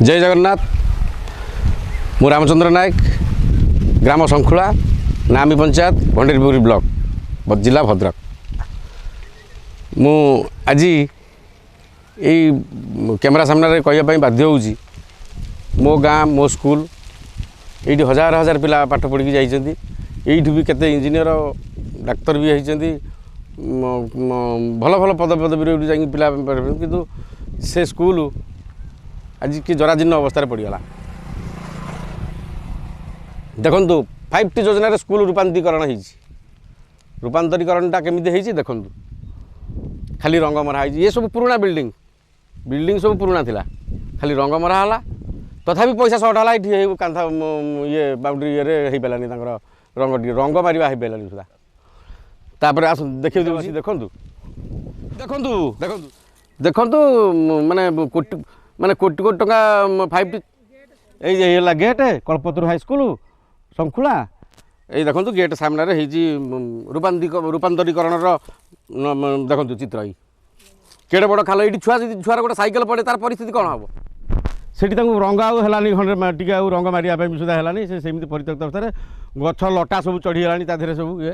जय जगन्नाथ। मु रामचंद्र नायक, ग्राम शंखुला, नामी पंचायत, भंडेरपुरी ब्लॉक, जिला भद्रक। मु आज यही कैमेरा सामने कहवाई बाध्य होउची मो गाँ मो स्कूल ये हजार हजार पिला पाठ पढ़ी जाइछन्ती। एइठु भी केते इंजीनियर डाक्तर भी होइछन्ती, भल भल पद पदवी जाइए पिला किंतु से स्कूल आज कि जराजीर्ण अवस्था पड़गला। देखु 5T योजन स्कूल रूपांतरीकरण रूपांतरीकरणटा केमी देखु खाली रंग मरा ये सब पुराना बिल्डिंग सब पुराना थिला, खाली रंग मरा है तथापि पैसा सर्ट है ये कांथा ये बाउंड्री ये पारानी रंग रंग मारिया हो पारानी सुधा। तापर आस देखिए देखु देखु देखु देखु माने कोटी कोटी टका 5T ये गेट कल्पतरू हाईस्कल शंखुला ये देखो गेट सामने रूपांतरीकरण देखो चित्र ये केड़े बड़ खाल ये छुआ छुआर गोटे सैकेल पड़े तार परिस्थिति कौन हम से रंग आनी खंडे टी रंग मारिया सुधा है से परित्यक्त अवस्था गछ लटा सब चढ़ीगला ताधे सब ये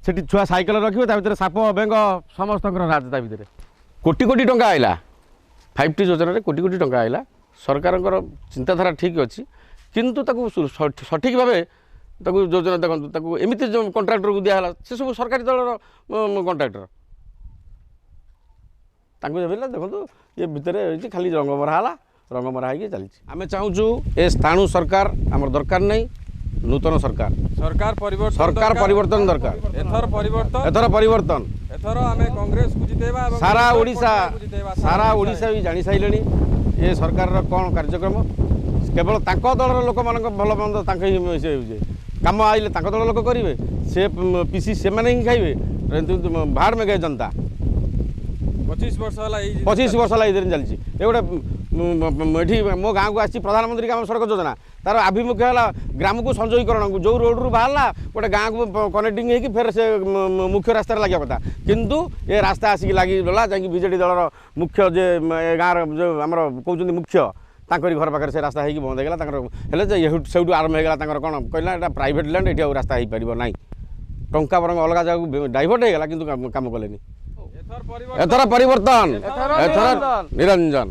से छुआ सैकेल रखिए साप बेंग समस्त राज ता भर कोटी कोटी टंका आइला 5T योजन कोटी कोटी टंका आइला। सरकार चिंताधारा ठीक अच्छी किंतु सठिक भाव योजना देखो एमती जो कंट्राक्टर को दिहला से सब सरकारी दलर कंट्राक्टर देखो ये भितर खाली रंग मरा है चली। आम चाहूँ ए स्थाणु सरकार आम दरकार नहीं, नूतन सरकार परिवर्तन दरकार। एथर परिवर्तन कांग्रेस को जितेबा सारा ओडिशा भी जानी सारे ये सरकार कौन कार्यक्रम केवल दलर लोक मान भल मंद कम आइले दल लोक करेंगे से पीसी से ही खाइबे भाड़ में गए जनता 25 वर्ष चलती। ये गोटे मो गाँव को आसी प्रधानमंत्री ग्राम सड़क योजना तार आभिमुख्य है ग्राम को संजयीकरण जो रोड रू बाहर गोटे गाँव को कनेक्टिंग होगी फिर से मुख्य रास्त लगे कथा किंतु ये रास्ता आसिक लगिगला जा बीजेडी दलर मुख्य जे गाँव जो आम कहते मुख्य तांकरी घर पाखे से रास्ता होगी बंद होगा से आरंभ होगा कौन कहला प्राइवेट लैंड ये रास्ता हो पार ना टंका बरंग अलग जगह डाइवर्ट होगा कि काम कले। एथर परिवर्तन, एथर निरंजन।